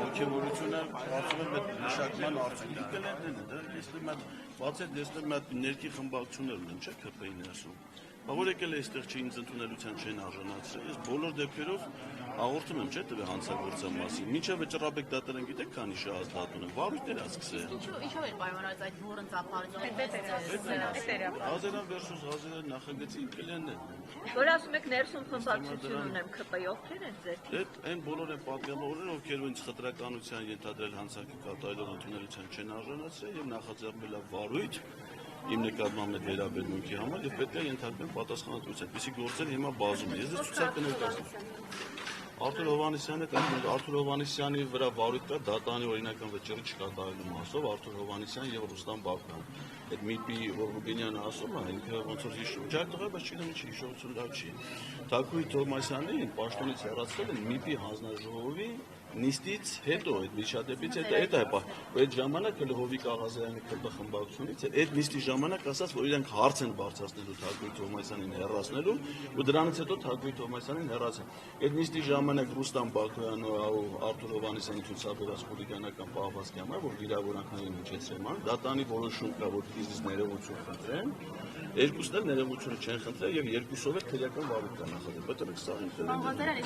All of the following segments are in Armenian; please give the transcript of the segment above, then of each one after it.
ոգևորությունը կարծում եմ այդ մշակման արդյունքի կլինեն դա բացի դեսնում եմ ներքի խմբակցություններ ունեն չէ ԿՊ-ի ներսում Որ եկել է այստեղ չի ինձ ընդունելության չեն արժանացրել, ես բոլոր դեպքերով հաղորդում եմ չէ տվե հանցագործության մասին։ Մինչև Վճռաբեկ դատարան գիտեք քանի շահ դատ ունեն, վարույթներ է սկսել։ Ինչով էր պայմանավորված այդ որն ծափարությունը։ Ազերան versus Ազերան նախագծի կլենն է։ Որ ասում եք ներսում խմբակցություն ունեմ ԿՊ-ի ովքեր են ձեր։ Այդ այն բոլոր են պատգամավորներ, ովքեր ինձ խտրականության ենթադրել հանցանքի կատարելով ընդունելության չեն արժանացրել եւ նախաձեռնել վարույթ Իմ նկատմամբ այդ վերաբերմունքի համար եւ պետք է ենթարկվեն պատասխանատվության։ Այսպիսի գործեր հիմա բազում է։ Ես ցուցակ կներկայացնեմ։ Արթուր Հովհաննիսյանի վրա վարույթ կա դատանի օրինական վճռի չկատարելու մասով Արթուր Հովհաննիսյան եւ Ռուստամ Բաբկյան։ Այդ Միպի Ռուբինյանը ասում է, ինքը ոնց որ հիշում, ջար տղա, բայց չգիտեմ ինչի հիշողություն լավ չի։ Թագուհի Թովմասյանին պաշտոնից հեռացվել են Միպի հանձնաժողովի նիստից հետո այդ միջադեպից հետո այդ ժամանակ Հովիկ Աղազարյանի ԿՊ խմբակցությունից այդ նիստի ժամանակ ասաց որ իրենք հարց են բարձրացնելու Թագուհի Թովմասյանին հեռացնելու ու դրանից հետո Թագուհի Թովմասյանին հեռացան այդ նիստի ժամանակ Ռուստամ Բաբկյանն ու Արթուր Հովհաննիսյանը ցուցաբերած խուլիգանական պահվածքի համար որ վիրավորանքներին միջեցրել են դատանի որոշում կա որ իզից ներողություն խնդրեն երկուսն էլ ներողությունը չեն խնդրել եւ երկուսով էլ քրեական վարույթ կա նախադեպ պետք է սա Ղազարյան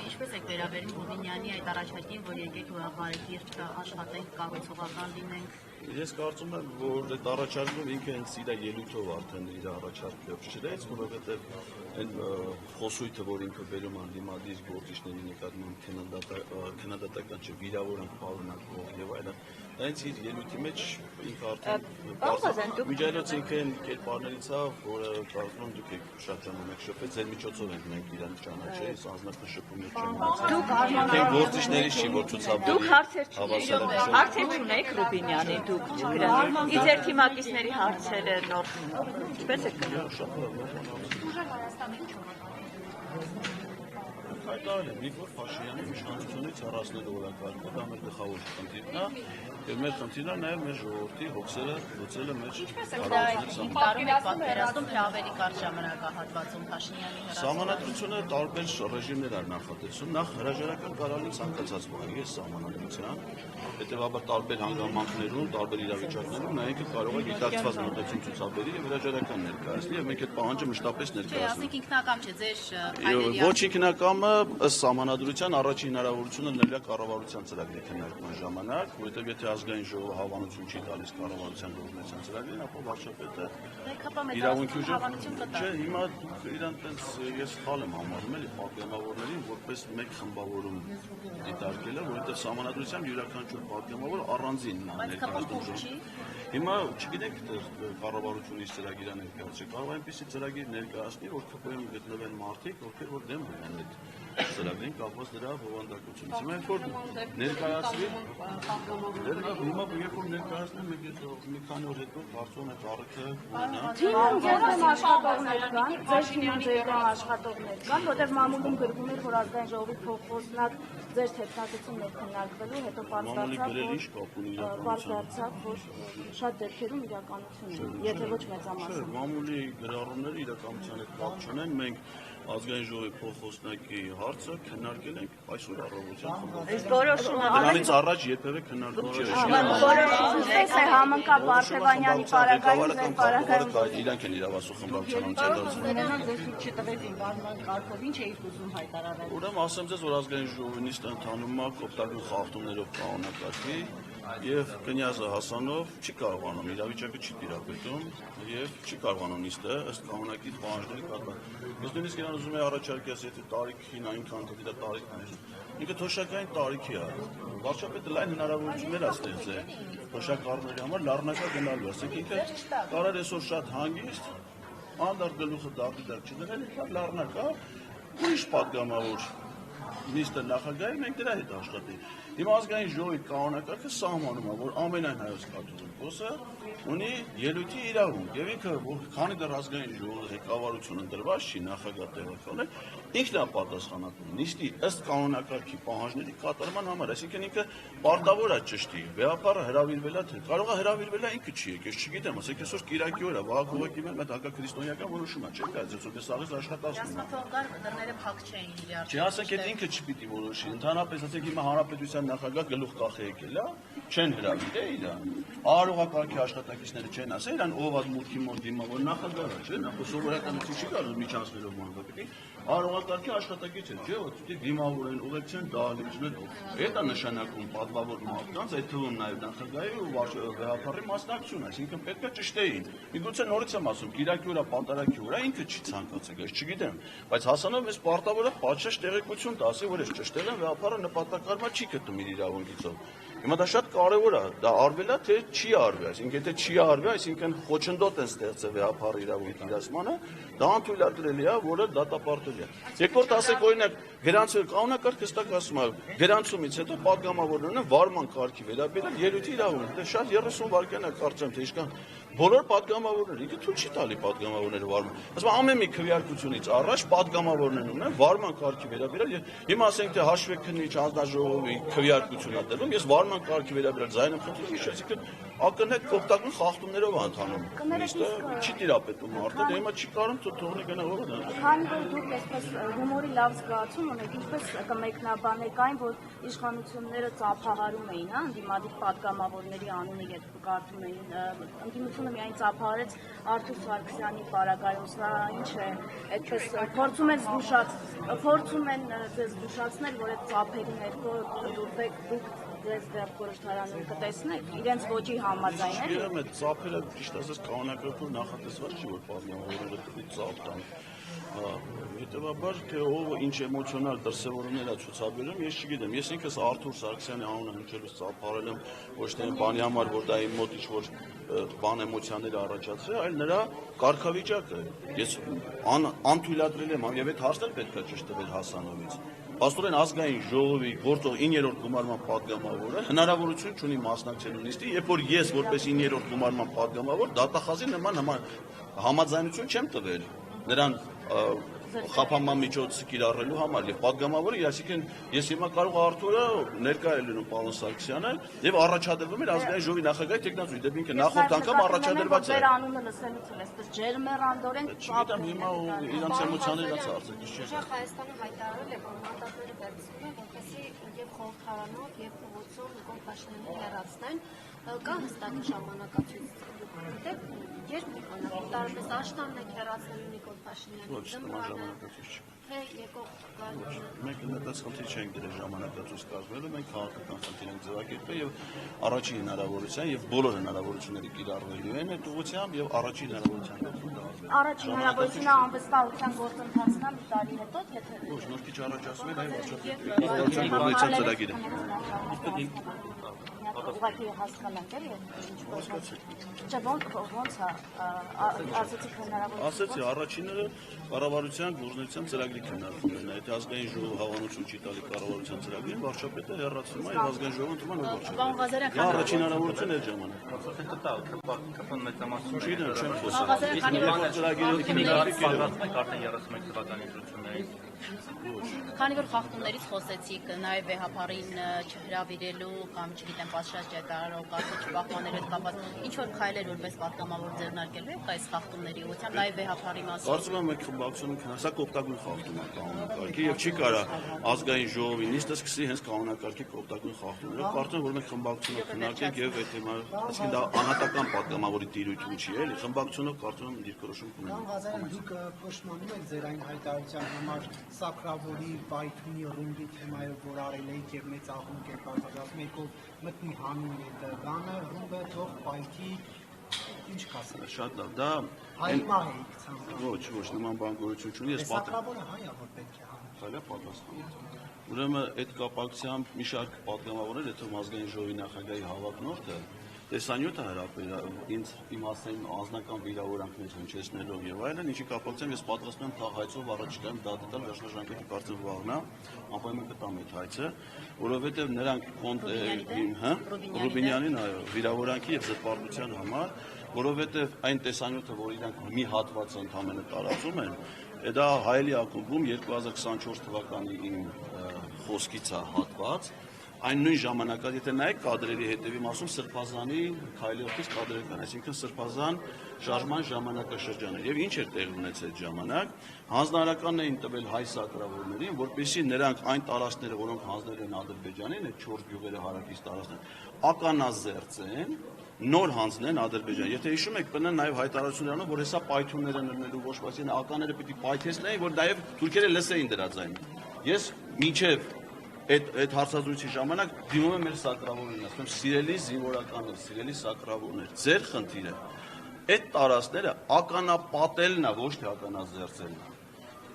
ինչպես եք վերաբերում Ռուբինյանի այդ առաջարկին որ եկեք բարեկիրճ աշխատենք կառուցողական լինենք Ես կարծում եմ, որ այդ առաջարկում ինքը հենց իր ելույթով արդեն իր առաջարկը փչրեց, որովհետև այն խոսույթը, որ ինքը բերում է դիմադիր գործիչների նկատմամբ քննադատական չէ, վիրավորանք պարունակող եւ այլն, դա հենց իր ելույթի մեջ ինքը արդեն միջայլոց ինքը այն կերպարներից է, որը կարծում եմ դուք եք շատ ժամանակ եք շփվել, ձեր միջոցով ենք մենք իրան ճանաչել, անձնական շփումներ չենք ունեցել։ Գործիչներից չի, որ ցուցաբերել։ Դուք հարցեր չունեք Ռուբինյանի Իձեր թիմակիցների հարցերը նոր ինչպես եք գնում Հայտարարել եմ, Նիկոլ Փաշինյանի իշխանությունից հեռացնելու օրակարգը, դա մեր գլխավոր խնդիրն է, եւ մեր խնդիրն է նաեւ մեր ժողովրդի հոգսերը լուծելը մեր պատկերացնում թե ավելի կարճ ժամանակահատվածում Փաշինյանի Սահմանադրությունը տարբեր ռեժիմներ էր նախատեսում, նախ հրաժարական կարելի ցանկացած բանի է սահմանադրության, հետեւաբար տարբեր հանգամանքներում, տարբեր իրավիճակներում նա ինքը կարող է գիտակցված մոտեցում ցուցաբերի եւ հրաժարական ներկայացնել եւ մենք այդ պահանջը մշտապես ներկայացնում։ Ասենք ինքնական չէ ձեր Ոչ ինքնակամը ըստ սահմանադրության առաջին հնարավորությունը ներկայ կառավարության ծրագրի քննարկման ժամանակ, որովհետեւ եթե ազգային ժողովը հավանություն չի տալիս կառավարության գործունեության ծրագրին, ապա վարչապետը իրավունքի ուժը չէ, հիմա իրան տենց ես սխալ եմ համարում էլի պատգամավորներին որպես մեկ խմբավորում դիտարկելը, որովհետեւ սահմանադրությամբ յուրաքանչյուր պատգամավոր առանձին ներկայացնում։ Հիմա չգիտեք կառավարությունից ծրագիրը ներկայացրել, կարող է այնպիսի ծրագիր ներկայացնել, որ ԿՊ-ում գտնվեն մարդիկ, ովքեր որ դեմ են այդ ծրագրին կապված դրա բովանդակությունից։ Հիմա երբ որ ներկայացվի, հիմա երբ որ ներկայացնեմ, մենք մի քանի օր հետո կարծում եմ առիթը ունենա։ Թիմում աշխատողներ կան, ձեր թիմում ձերական աշխատողներ կան, որտեղ մամուլում գրվում էր, որ ազգային ժողովի փոխոսնակ ձեր թեկնածություններ քննարկվելու հետո բացարձակ որ շատ դեպքերում իրականություն է, եթե ոչ մեծամասն։ Մամուլի գրառումները իրականության հետ կապ չունեն, մենք ազգային ժողովի փոխոսնակի հարցը քննարկել ենք այսօր առավոտյան խմբակցությամբ։ Որոշումը դրանից առաջ երբևէ քննարկում չէր։ Որոշումը համընկա Բարթևանյանի պարագայում ձեր պարագայում իրանք են իրավասու խմբակցության անցյալացում։ Ուրեմն ասեմ ձեզ, որ ազգային ժողովի նիստը ընթանում է կոպտական խախտումներով կանոնակարգի եւ կնյազը Հասանով չի կարողանում իրավիճակը չի տիրապետում եւ չի կարողանում նիստը ըստ կանոնակի պահանջների կատարել։ Ես նույնիսկ իրան ուզում եմ առաջարկել, եթե տարիքին այնքան դիտա տարիքն է։ Ինքը թոշակային տարիքի է։ Վարչապետը լայն հնարավորություններ է ստեղծել թոշակառների համար լառնակա գնալու։ Ասենք ինքը կարող է այսօր շատ հանգիստ անդար գլուխը դատի դակ չդնել, ինքը լառնակա ուրիշ պատգամավոր նիստը նախագահի մենք դրա հետ աշխատենք։ Հիմա ազգային ժողովի կանոնակարգը սահմանում է, որ ամենայն հայոց կաթողիկոսը ունի ելույթի իրավունք եւ ինքը որ քանի դեռ ազգային ժողովի ղեկավարությունը ընտրված չի նախագահ տեղակալ է, ինքն է պատասխանատու նիստի ըստ կանոնակարգի պահանջների կատարման համար, այսինքն ինքը պարտավոր է ճշտի, վեհապարը հրավիրվել է, թե կարող է հրավիրվել է ինքը չի եկել, չգիտեմ, ասեք այսօր Կիրակի օր է, վաղ ուղղակի մեր հակաքրիստոնեական որոշում է, չէ՞, այսօր սաղից աշխատացնում է։ Ասացողկար դռները փակ չէին իրար։ Չի ասեք, այդ ինքը չպիտի որոշի, ընդհանրապես ասեք հիմա հանրապետության նախագահ գլուխ կախ եկել է, չեն հրավիրել իրան։ Արարողակարգի աշխատակիցները չեն ասել, իրան ով է մուտքի մոտ դիմավոր նախագահը, չէ՞, նա սովորականություն չի կարող միջանցնելով մանրակի։ Արարողակարգի աշխատակից է, չէ՞, որ դիտի դիմավոր են, ուղեկցեն դահլիճներ։ Դա նշանակում պատվավոր մարդկանց, այդ թվում նաև նախագահի ու վեհապարի մասնակցություն, այսինքն պետք է ճշտեին։ Միգուցե նորից եմ ասում, Կիրակի օրը, պատարագի օրը ինքը չի ցանկացել, ես չգիտեմ, բայց հասանով ես պարտավոր է պատշաճ տեղեկություն տա, ասի, որ ես ճշտել եմ, վեհապարը նպատակարար չի գտնում իր իրավունքիցով։ Հիմա դա շատ կարևոր է, դա արվել է, թե չի արվել, այսինքն եթե չի արվել, այսինքն խոչընդոտ են ստեղծել վեհապարի իրավունքի իրացմանը, դա անթույլատրելի է, որը դատապարտել է։ Երկրորդ ասեք օրինակ գրանցել կանոնակարգ հստակ ասում է, գրանցումից հետո պատգամավորներն վարման կարգի վերաբերյալ ելույթի իրավունք, դա շատ 30 վայրկյան է կարծեմ, թե ինչքան բոլոր պատգամավորները, ինքը թույլ չի տալի պատգամավորները վարման։ Ասում ամեն մի քվեարկությունից առաջ պատգամավորներն ունեն վարման կարգի վերաբերյալ, հիմա ասենք թե հաշվեք քննիչ հանձնաժողովի քվեարկություն է դրվում, ես վարման կարգի վերաբերյալ ձայնը խնդրում հիշեցի, ակնհայտ կոպտական խախտումներով է ընթանում։ Նիստը չի տիրապետում մարդը, դե հիմա չի կարում թողնի գնա որը դա։ Քանի որ դուք այսպես հումորի լավ զգացում ունեք, ինչպես կմեկնաբանեք այն, որ իշխանությունները ծափահարում էին, հա, ընդդիմադիր պատգամավորների անունը երբ կարդում էին, ընդդիմությունը միայն ծափահարեց Արթուր Սարգսյանի պարագայում, սա ինչ է, այդպես փորձում են ձեզ զգուշացնել, որ այդ ծափերի ներքո դուք ձեզ դեռ խորհրդարանում կտեսնեք, իրենց ոճի համաձայնել։ Չգիտեմ, այդ ծափերը ճիշտ ասած կանոնակարգով նախատեսված չի, որ պատգամավորները դեպի ծափ տան։ Հետևաբար, թե ով ինչ էմոցիոնալ դրսևորումներ է ցուցաբերում, ես չգիտեմ։ Ես ինքս Արթուր Սարգսյանի անունը հնչելուց ծափարել եմ ոչ թե բանի համար, որ դա իմ մոտ ինչ-որ բան էմոցիաներ առաջացրել, այլ նրա կարգավիճակը։ Ես անթույլատրել եմ, եւ այդ հարցը պետք է ճշտվել Հասանովից։ Պաստորեն ազգային ժողովի գործող 9-րդ գումարման պատգամավորը հնարավորություն չունի մասնակցելու նիստի, երբ որ ես որպես 9-րդ գումարման պատգամավոր դատախազի նման համաձայնություն չեմ տվել նրան խափանման միջոցը կիրառելու համար եւ պատգամավորը, այսինքն ես հիմա կարող Արթուրը ներկա է լինում պարոն Սարգսյանը եւ առաջադրվում էր ազգային ժողովի նախագահի տեխնացուի, դեպի ինքը նախորդ անգամ առաջադրված է։ Ձեր անունը լսելուց էլ այսպես ջերմեռանդորեն չգիտեմ հիմա իրանց էմոցիաները դա արձակի չէ։ Հայաստանը հայտարարել է, որ մանդատները վերցնում է, որպեսզի եւ խորհրդարանով եւ փողոցով Նիկոլ Փաշինյանին հեռացնեն, կա հստակ ժամանակացույց, գիտեք, երբ տարբեր աշտանն է հեռացնելու Նիկոլ Փաշինյանին։ Ոչ, ժամանակացույց չի։ Թե եկող Մենք այդպես խնդիր չենք դրել ժամանակացույց կազմելու, մենք քաղաքական խնդիր ենք ձևակերպել եւ առաջին հնարավորության եւ բոլոր հնարավորությունները կիրառվելու են այդ ուղղությամբ եւ առաջին հնարավորության առաջին հնարավորությունը անվստահության գործընթացն է մի տարի հետո, եթե ոչ նոր քիչ առաջ ասում են այ վարչապետության ծրագիրը։ ուղղակի հասկանանք էլ ինչպես չէ ոնց է ասացիք հնարավոր ասացի առաջինը կառավարության գործունեության ծրագրի քննարկումն է, այդ ազգային ժողովը հավանություն չի տալի կառավարության ծրագրին, վարչապետը հեռացնում է եւ ազգային ժողովը ընդունում է Պարոն Ղազարյան, Դա առաջին հնարավորությունն է ժամանակ։ Կապան մեծամասնություն Չգիտեմ, չեմ խոսում։ Քանի որ խախտումներից խոսեցիք, նաև վեհապարին չհրավիրելու կամ չգիտեմ, պատշաճ հայտարարող կարգը չպահպանելու հետ կապված ինչ որ քայլեր որպես պատգամավոր ձեռնարկելու եք այս խախտումների ուղղությամբ, նաև վեհապարի մասին։ Կարծում եմ մենք խմբակցությունում քննարկել կոպտագույն խախտում է կանոնակարգի եւ չի կարա ազգային ժողովի նիստը սկսի հենց կանոնակարգի կոպտագույն խախտումներով։ Կարծում եմ որ մենք խմբակցությունով քննարկենք եւ այդ թեմա, այսինքն դա անհատական պատգամավորի տիրույթում չի էլի, խմբակցությունով կարծում եմ դիրքորոշում կունենանք։ Ղազարյան, դուք փոշմանում եք ձեր այն հայտարարության համար Սաքրավորի Բայթունի ռումբի թեմայով, որ արել եք եւ մեծ աղմուկ եք պատասխանում եք, ով մտնի հանուն Երդողանը, ռումբը թող պայթի, ինչ կասեք։ Շատ լավ, դա հայմահ եք ցանկանում։ ոչ, նման բան գոյություն չունի, ես Սաքրավորը հայ է, որ պետք է հանի։ Խալա պատասխան։ Ուրեմն այդ կապակցությամբ մի շարք պատգամավորներ, եթե ազգային ժողովի նախագահի հավակնորդը տեսանյութը հրապարակել ինձ իմ հասցեին անձնական վիրավորանքներ հնչեցնելով եւ այլն, ինչի կապակցությամբ ես պատրաստ եմ հայցով առաջիկայում դատել վերջնաժամկետի կարծեմ վաղնա, անպայման կտամ այդ հայցը, որովհետեւ նրանք Ռուբինյանին, այո, վիրավորանքի եւ զտպարտության համար, որովհետեւ այն տեսանյութը, որ իրանք մի հատված ընդհանրապես տարածում են, Դա հայելի ակումբում 2024 թվականի իմ խոսքից է հատված, այն նույն ժամանակա, եթե նայեք կադրերի հետևի մասում Սրբազանի քայլերից կադրեր կան, այսինքն Սրբազան շարժման ժամանակաշրջանը եւ ինչ էր տեղի ունեցել ժամանակ, հանձնարարականն էին տվել հայ սակրավորներին, որպեսզի նրանք այն տարածքները, որոնք հանձնել են Ադրբեջանին, այդ 4 գյուղերը հարակից տարածքներ, ականազերծեն, նոր հանձնեն Ադրբեջան։ Եթե հիշում եք, բնան նաև հայտարարություններ անում, որ հեսա պայթյունները նրնելու ոչ բացի ականները պիտի պայթեցնեին, որ նաև թուրքերը լսեին դրա ձայնը։ Ես մինչև այդ հարցազրույցի ժամանակ դիմում եմ մեր սակրավորներին, ասում եմ՝ սիրելի զինվորականներ, սիրելի սակրավորներ, ձեր խնդիրը այդ տարածքները ականապատելն է, ոչ թե ականազերծելն է։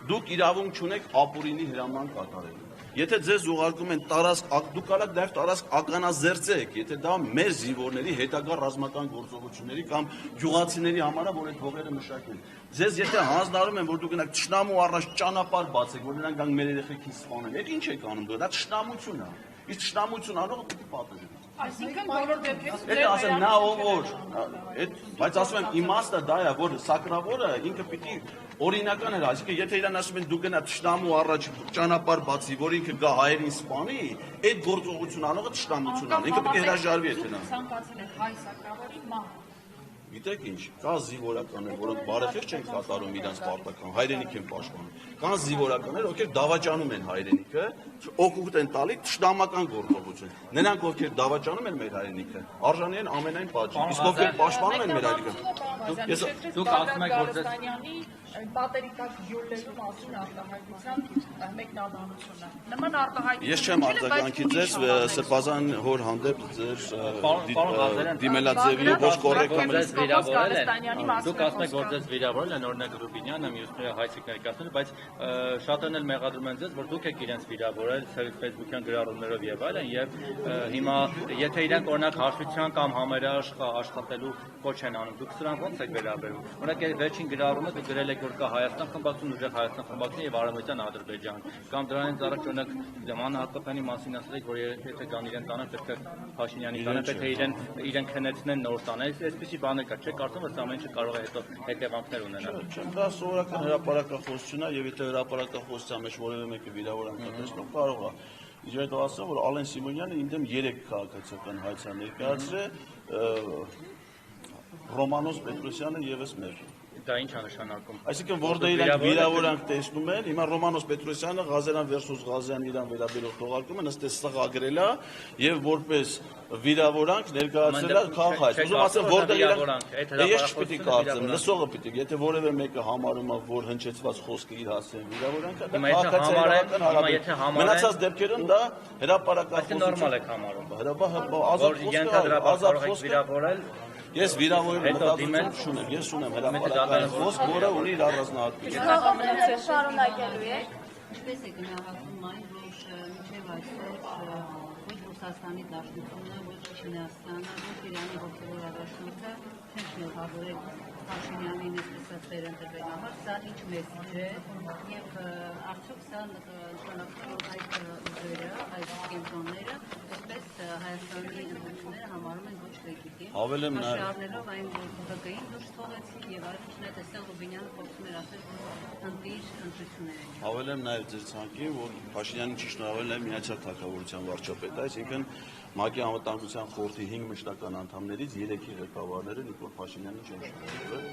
Դուք իրավունք չունեք ապուրինի հրաման կատարելու։ Եթե ձեզ ուղարկում են տարածք, դուք կարող եք տարածք ականազերծեք, եթե դա մեր զինվորների հետագա ռազմական գործողությունների կամ գյուղացիների համար է, որ այդ հողերը մշակեն։ Ձեզ եթե հանձնարարում են, որ դուք գնաք թշնամու առաջ ճանապարհ բացեք, որ նրանք գան մեր երեխեքին սպանեն, այդ ինչ եք անում դուք, դա թշնամություն է։ Իսկ թշնամություն անողը պիտի պատժի։ Այսինքն բոլոր դեպքերում Դա ասեմ նա ով բայց ասում եմ իմաստը դա է, որ սակրավորը ինքը պիտի օրինական էր, այսինքն եթե իրան ասում են դու գնա թշնամու առաջ ճանապարհ բացի, որ ինքը գա հայերին սպանի, այդ գործողություն անողը թշնամություն ան, ինքը պիտի հրաժարվի եթե նա։ Ցանկացել է հայ սակրավորի մահ։ Գիտեք ինչ, կա զինվորականներ, որոնք բարեխիղճ չեն կատարում իրենց պարտական, հայրենիք են պաշտպանում։ Կան զինվորականներ, ովքեր դավաճանում են հայրենիքը, օգուտ են տալի թշնամական գործողություն։ Նրանք ովքեր դավաճանում են մեր հայրենիքը, արժանի են ամենայն պատժի։ Իսկ ովքեր պաշտպանում են մեր հայրենիքը։ Դուք ասում եք, որ Դաղստանյանի պատերի տակ յոլելու մասին արտահայտության մեկնաբանությունը։ Նման արտահայտություն Ես չեմ արձագանքի ձեզ Սրբազան հոր հանդեպ ձեր դիմելաձևի ոչ կոռեկտ Դուք ասում եք, որ ձեզ վիրավորել են, օրինակ Ռուբինյանը, մյուսները հայցիկ ներկայացնել, բայց շատերն էլ մեղադրում են ձեզ, որ դուք եք իրենց վիրավորել Facebook-յան գրառումներով եւ այլն, եւ հիմա եթե իրենք օրինակ հաշվության կամ համերաշխ աշխատելու կոչ են անում, դուք սրանք ո՞նց եք վերաբերում։ Օրինակ վերջին գրառումը դուք գրել եք, որ կա Հայաստան խմբակցություն, ուժեղ Հայաստան խմբակցություն եւ Արևմտյան Ադրբեջան, կամ դրանից առաջ օրինակ Ման Հակոբյանի մասին ասել եք, որ եթե կան իրեն տանը, պետք է Փաշինյանի տանը, պետք է իրեն քնեցնեն նոր տանը։ Այսպեսի բաներ կա, չեք կարծում, որ սա ամեն ինչը կարող է հետո հետևանքներ ունենալ։ Չեմ դա սովորական հրապարակախոսություն է եւ եթե հրապարակախոսության մեջ որևէ մեկը վիրավորանք տեսնում, կարող է։ Իջետ ասեմ, որ Ալեն Սիմոնյանը ինդեմ 3 քաղաքացիական հայցան ներկայացրել, Ռոմանոս Պետրոսյանը եւս մեր։ Դա ինչ է նշանակում։ Այսինքն որտեղ իրանք վիրավորանք տեսնում են, հիմա Ռոմանոս Պետրոսյանը Ղազարյան versus Ղազարյան իրան վերաբերող թողարկումը նստե սղագրել է եւ որպես վիրավորանք ներկայացրել է քաղաքայց։ Ուզում ասեմ որտեղ իրանք ես չպիտի կարծեմ, լսողը պիտի, եթե որևէ մեկը համարում է, որ հնչեցված խոսքը իր հասցեն վիրավորանք, դա քաղաքացիական հարաբերություն։ Մնացած դեպքերում դա հրապարակախոսություն։ Նորմալ է համարում։ Ազատ խոսքը վիրավորել Ես վիրավորել մտածում չունեմ, ես ունեմ հրապարակային խոսք, որը ունի իր առանձնահատկություն։ Շարունակելու եք։ Ինչպես է գնահատում այն, որ մինչև այսօր ոչ Ռուսաստանի Դաշնությունը, ոչ Չինաստանը, ոչ Իրանի հոգևոր առաջնորդը չեն շնորհավորել Փաշինյանին այսպես վերընտրվելու համար, սա ինչ մեսիջ է եւ արդյոք սա նշանակում է այդ ուժերը, այդ կենտրոնները, այսպես Հայաստանի ընտրությունները համարում են ոչ լեգիտիմ։ Հավելեմ նաեւ շարներով այն ԲԿ-ին դուրս թողեցին եւ այլն տեսան Ռուբինյանը փոխում էր ասել, որ ընտրիր ընտրությունները։ Հավելեմ նաեւ ձեր ցանկին, որ Փաշինյանին չշնորհավորել է Միացյալ Թագավորության վարչապետը, այսինքն ՄԱԿ-ի անվտանգության խորհրդի 5 մշտական անդամներից 3-ի ղեկավարները Նիկոլ Փաշինյանին չեն շնորհավորել։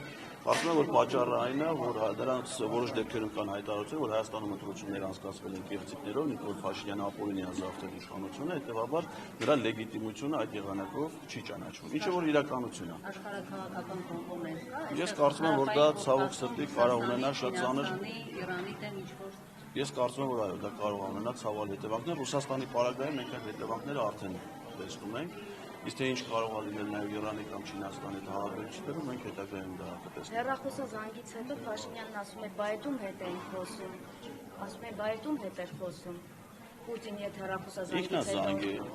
Կարծում եմ, որ պատճառը այն է, որ դրանց որոշ դեպքերում կան հայտարարություններ, որ Հայաստանում ընտրություններ անցկացվել են կեղծիքներով, Նիկոլ Փաշինյանը ապօրինի ազատել իշխանությունը, հետեւաբար նրա լեգիտիմությունը այդ եղանակով չի ճանաչվում։ Ինչը որ իրականություն է։ Աշխարհաքաղաքական կոմպոնենտ կա։ Ես կարծում եմ, որ դա ցավոք սրտի կարող ունենա շատ ծանր։ Իրանի դեմ ինչ-որ Ես կարծում եմ, որ այո, դա կարող է ունենալ ցավալ հետևանքներ։ Ռուսաստանի պարագայում մենք այդ հետևանքները արդեն տեսնում ենք։ Իսկ թե ինչ կարող է լինել նաև Իրանի կամ Չինաստանի հետ հարաբերություններում, մենք հետագայում դա կտեսնենք։ Հեռախոսազանգից հետո Փաշինյանն ասում է բայետում հետ էին խոսում։ Ասում է բայետում հետ էր խոսում։ Պուտինի հետ հեռախոսազանգից հետո։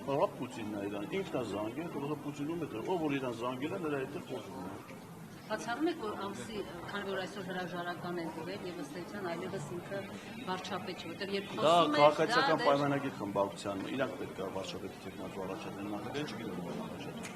Հա Պուտինն է իրան, ինքն է զանգել, որը Պուտինում է, ով որ իրան զանգել է, նրա հետ է խոսում։ Բացառում եք, որ ամսի, քանի որ այսօր հրաժարական են տվել եւ ըստ էության այլևս ինքը վարչապետ չէ, որտեղ երբ Դա խոսում է քաղաքացիական պայմանագիր խմբակցության, իրանք պետք է վարչապետի տեխնատու առաջադրեն, նախագահ չգիտեմ ով առաջադրել։